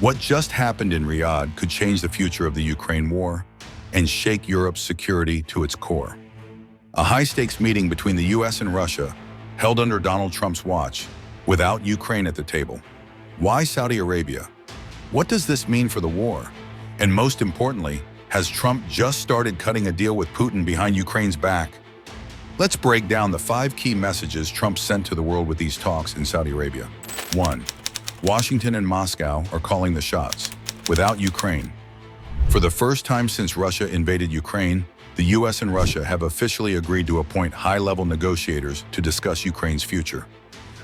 What just happened in Riyadh could change the future of the Ukraine war and shake Europe's security to its core. A high-stakes meeting between the US and Russia, held under Donald Trump's watch, without Ukraine at the table. Why Saudi Arabia? What does this mean for the war? And most importantly, has Trump just started cutting a deal with Putin behind Ukraine's back? Let's break down the 5 key messages Trump sent to the world with these talks in Saudi Arabia. 1. Washington and Moscow are calling the shots, without Ukraine. For the first time since Russia invaded Ukraine, the US and Russia have officially agreed to appoint high-level negotiators to discuss Ukraine's future.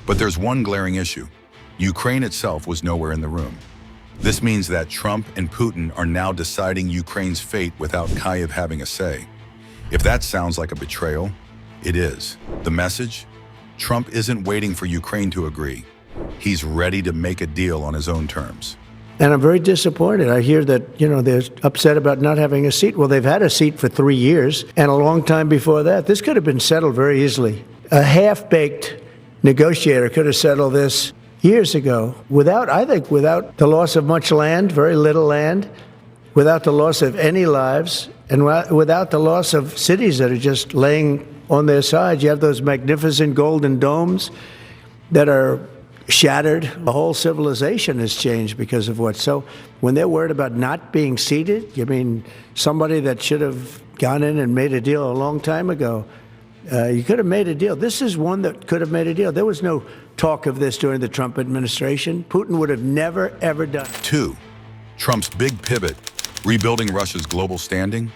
But there's one glaring issue. Ukraine itself was nowhere in the room. This means that Trump and Putin are now deciding Ukraine's fate without Kyiv having a say. If that sounds like a betrayal, it is. The message? Trump isn't waiting for Ukraine to agree. He's ready to make a deal on his own terms. And I'm very disappointed. I hear that, they're upset about not having a seat. Well, they've had a seat for 3 years and a long time before that. This could have been settled very easily. A half-baked negotiator could have settled this years ago without the loss of much land, very little land, without the loss of any lives, and without the loss of cities that are just laying on their sides. You have those magnificent golden domes that are shattered. The whole civilization has changed because of what. So when they're worried about not being seated, you mean somebody that should have gone in and made a deal a long time ago? You could have made a deal. This is one that could have made a deal. There was no talk of this during the Trump administration. Putin would have never, ever done it. 2. Trump's big pivot, rebuilding Russia's global standing.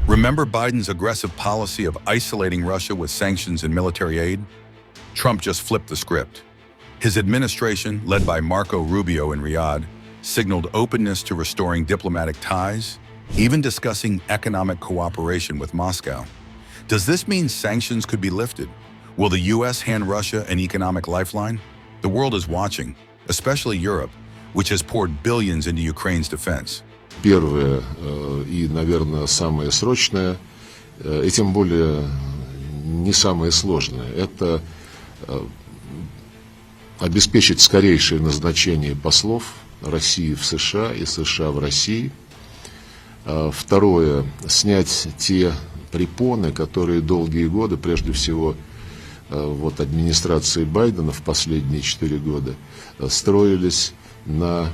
Remember Biden's aggressive policy of isolating Russia with sanctions and military aid? Trump just flipped the script. His administration, led by Marco Rubio in Riyadh, signaled openness to restoring diplomatic ties, even discussing economic cooperation with Moscow. Does this mean sanctions could be lifted? Will the US hand Russia an economic lifeline? The world is watching, especially Europe, which has poured billions into Ukraine's defense. Первое и, наверное, самое срочное, и тем более не самое сложное, это обеспечить скорейшее назначение послов России в США и США в России. Второе, снять те препоны, которые долгие годы, прежде всего администрации Байдена в последние 4 года, строились на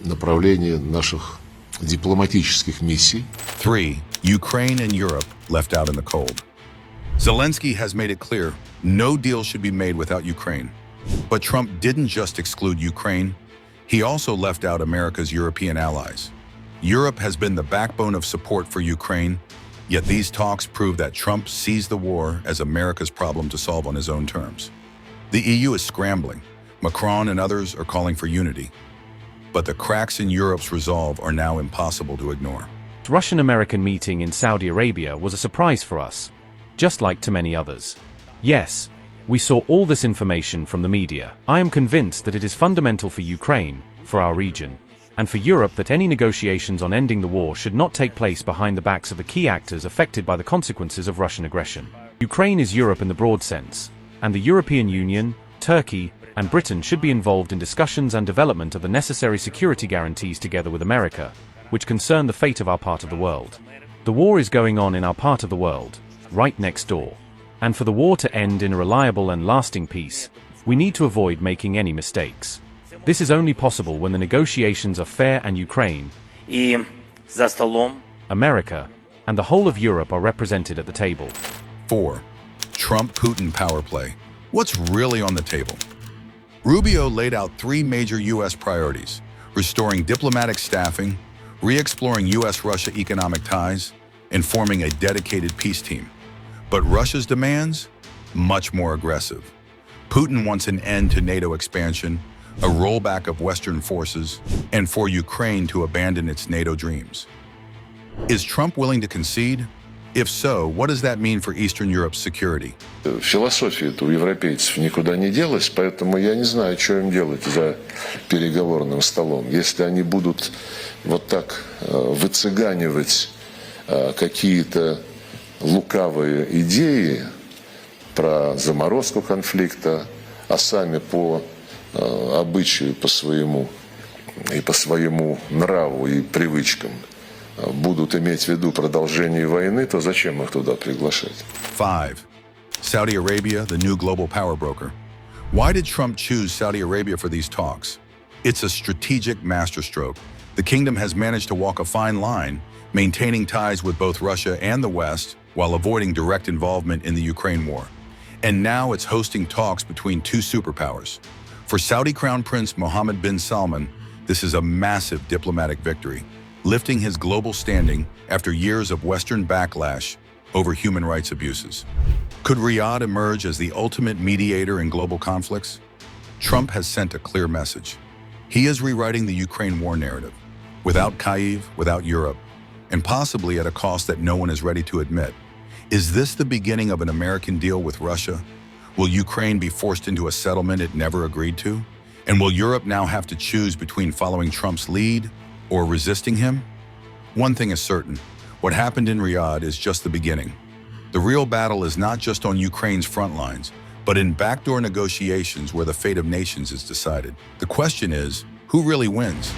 направлении наших дипломатических миссий. 3. Ukraine and Europe left out in the cold. Zelensky has made it clear no deal should be made without Ukraine. But Trump didn't just exclude Ukraine, he also left out America's European allies. Europe has been the backbone of support for Ukraine, yet these talks prove that Trump sees the war as America's problem to solve on his own terms. The EU is scrambling. Macron and others are calling for unity. But the cracks in Europe's resolve are now impossible to ignore. The Russian-American meeting in Saudi Arabia was a surprise for us, just like to many others. Yes, we saw all this information from the media. I am convinced that it is fundamental for Ukraine, for our region, and for Europe that any negotiations on ending the war should not take place behind the backs of the key actors affected by the consequences of Russian aggression. Ukraine is Europe in the broad sense, and the European Union, Turkey, and Britain should be involved in discussions and development of the necessary security guarantees together with America, which concern the fate of our part of the world. The war is going on in our part of the world, right next door. And for the war to end in a reliable and lasting peace, we need to avoid making any mistakes. This is only possible when the negotiations are fair and Ukraine, America, and the whole of Europe are represented at the table. 4. Trump-Putin power play. What's really on the table? Rubio laid out 3 major US priorities: restoring diplomatic staffing, re-exploring US-Russia economic ties, and forming a dedicated peace team. But Russia's demands? Much more aggressive. Putin wants an end to NATO expansion, a rollback of Western forces, and for Ukraine to abandon its NATO dreams. Is Trump willing to concede? If so, what does that mean for Eastern Europe's security? Философия-то у европейцев никуда не делась, поэтому я не знаю, что им делать за переговорным столом. Если они будут вот так выцыганивать какие-то лукавые идеи про заморозку конфликта, а сами по обычаю, по своему и по своему нраву и привычкам будут иметь в виду продолжение войны, то зачем их туда приглашать? 5. Saudi Arabia, the new global power broker. Why did Trump choose Saudi Arabia for these talks? It's a strategic masterstroke. The kingdom has managed to walk a fine line, maintaining ties with both Russia and the West while avoiding direct involvement in the Ukraine war. And now it's hosting talks between two superpowers. For Saudi Crown Prince Mohammed bin Salman, this is a massive diplomatic victory, lifting his global standing after years of Western backlash over human rights abuses. Could Riyadh emerge as the ultimate mediator in global conflicts? Trump has sent a clear message. He is rewriting the Ukraine war narrative, without Kyiv, without Europe, and possibly at a cost that no one is ready to admit. Is this the beginning of an American deal with Russia? Will Ukraine be forced into a settlement it never agreed to? And will Europe now have to choose between following Trump's lead or resisting him? One thing is certain, what happened in Riyadh is just the beginning. The real battle is not just on Ukraine's front lines, but in backdoor negotiations where the fate of nations is decided. The question is, who really wins?